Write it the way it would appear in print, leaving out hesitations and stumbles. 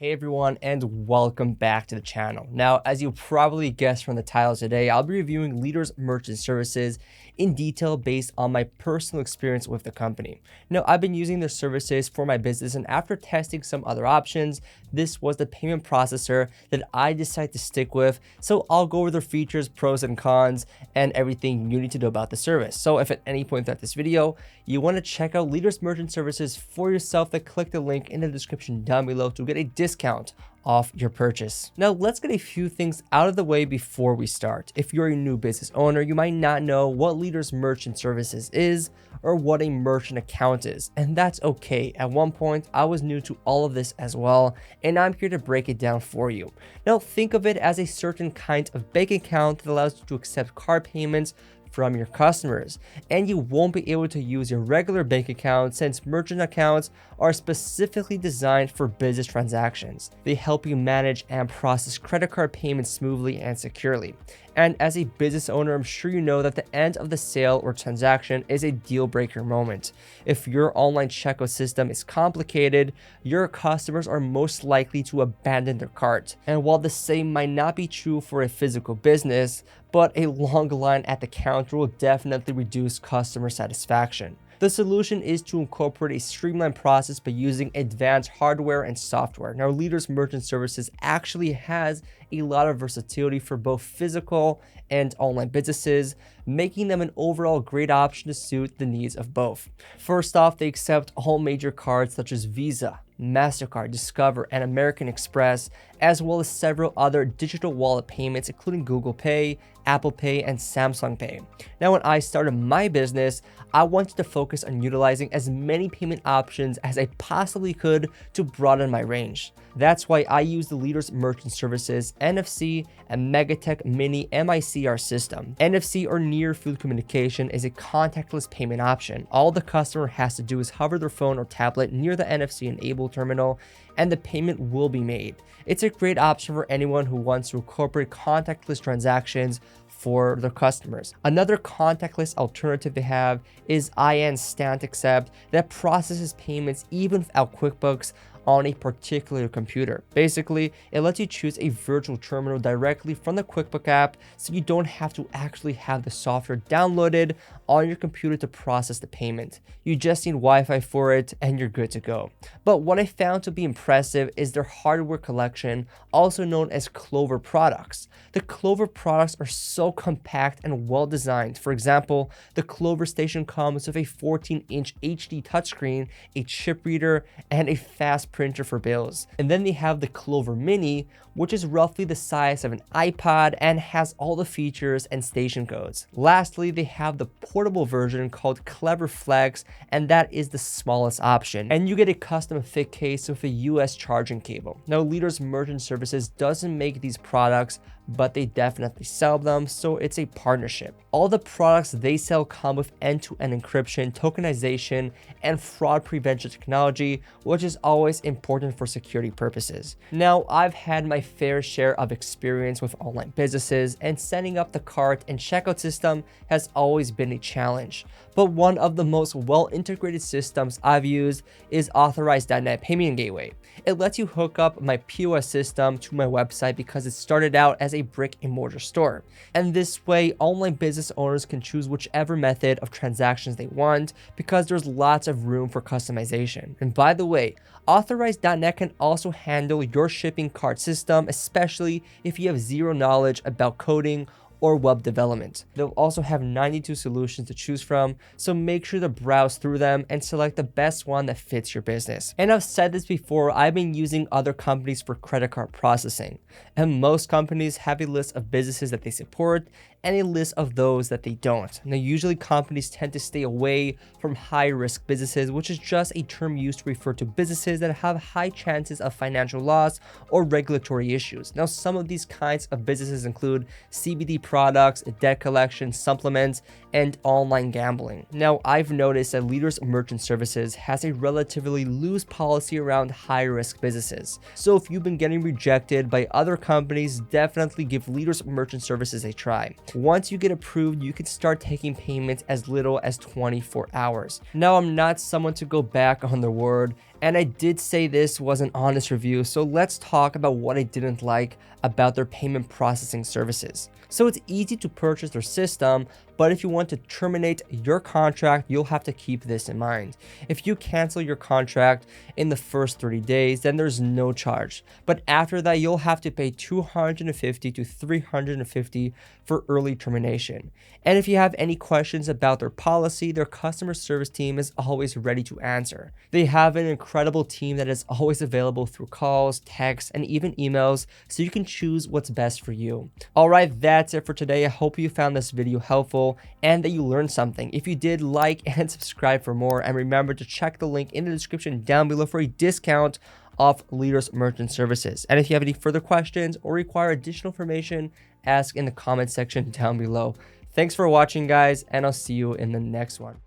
Hey everyone, and welcome back to the channel. Now, as you probably guessed from the title today, I'll be reviewing Leaders Merchant Services in detail based on my personal experience with the company. Now, I've been using their services for my business, and after testing some other options, this was the payment processor that I decided to stick with. So I'll go over their features, pros and cons, and everything you need to know about the service. So if at any point throughout this video, you want to check out Leaders Merchant Services for yourself, then click the link in the description down below to get a discount off your purchase. Now, let's get a few things out of the way before we start. If you're a new business owner, you might not know what Leaders Merchant Services is or what a merchant account is, and that's okay. At one point, I was new to all of this as well, and I'm here to break it down for you. Now, think of it as a certain kind of bank account that allows you to accept card payments from your customers, and you won't be able to use your regular bank account since merchant accounts are specifically designed for business transactions. They help you manage and process credit card payments smoothly and securely. And as a business owner, I'm sure you know that the end of the sale or transaction is a deal breaker moment. If your online checkout system is complicated, your customers are most likely to abandon their cart. And while the same might not be true for a physical business, but a long line at the counter will definitely reduce customer satisfaction. The solution is to incorporate a streamlined process by using advanced hardware and software. Now, Leaders Merchant Services actually has a lot of versatility for both physical and online businesses, making them an overall great option to suit the needs of both. First off, they accept all major cards such as Visa, MasterCard, Discover, and American Express, as well as several other digital wallet payments, including Google Pay, Apple Pay, and Samsung Pay. Now, when I started my business, I wanted to focus on utilizing as many payment options as I possibly could to broaden my range. That's why I use the Leaders Merchant Services NFC and Megatech Mini MICR system. NFC, or Near Field Communication, is a contactless payment option. All the customer has to do is hover their phone or tablet near the NFC-enabled terminal, and the payment will be made. It's a great option for anyone who wants to incorporate contactless transactions for their customers. Another contactless alternative they have is iInstant Accept that processes payments even without QuickBooks on a particular computer. Basically, it lets you choose a virtual terminal directly from the QuickBooks app, so you don't have to actually have the software downloaded on your computer to process the payment. You just need Wi-Fi for it and you're good to go. But what I found to be impressive is their hardware collection, also known as Clover products. The Clover products are so compact and well designed. For example, the Clover Station comes with a 14-inch HD touchscreen, a chip reader, and a fast printer for bills. And then they have the Clover Mini, which is roughly the size of an iPod and has all the features and station codes. Lastly, they have the portable version called Clever Flex, and that is the smallest option. And you get a custom fit case with a US charging cable. Now, Leaders Merchant Services doesn't make these products, but they definitely sell them, so it's a partnership. All the products they sell come with end-to-end encryption, tokenization, and fraud prevention technology, which is always important for security purposes. Now, I've had my fair share of experience with online businesses, and setting up the cart and checkout system has always been a challenge. But one of the most well-integrated systems I've used is Authorize.net Payment Gateway. It lets you hook up my POS system to my website because it started out as a brick-and-mortar store. And this way, online business owners can choose whichever method of transactions they want because there's lots of room for customization. And by the way, Authorize.net can also handle your shipping cart system, especially if you have zero knowledge about coding or web development. They'll also have 92 solutions to choose from, so make sure to browse through them and select the best one that fits your business. And I've said this before, I've been using other companies for credit card processing, and most companies have a list of businesses that they support and a list of those that they don't. Now, usually companies tend to stay away from high-risk businesses, which is just a term used to refer to businesses that have high chances of financial loss or regulatory issues. Now, some of these kinds of businesses include CBD products, debt collection, supplements, and online gambling. Now, I've noticed that Leaders Merchant Services has a relatively loose policy around high-risk businesses. So if you've been getting rejected by other companies, definitely give Leaders Merchant Services a try. Once you get approved, you can start taking payments as little as 24 hours. Now, I'm not someone to go back on their word And I did say this was an honest review, so let's talk about what I didn't like about their payment processing services. So it's easy to purchase their system, but if you want to terminate your contract, you'll have to keep this in mind. If you cancel your contract in the first 30 days, then there's no charge. But after that, you'll have to pay $250 to $350 for early termination. And if you have any questions about their policy, their customer service team is always ready to answer. They have an incredible team that is always available through calls, texts, and even emails, so you can choose what's best for you. All right, that's it for today. I hope you found this video helpful and that you learned something. If you did, like and subscribe for more, and remember to check the link in the description down below for a discount off Leaders Merchant Services. And if you have any further questions or require additional information, ask in the comment section down below. Thanks for watching, guys, and I'll see you in the next one.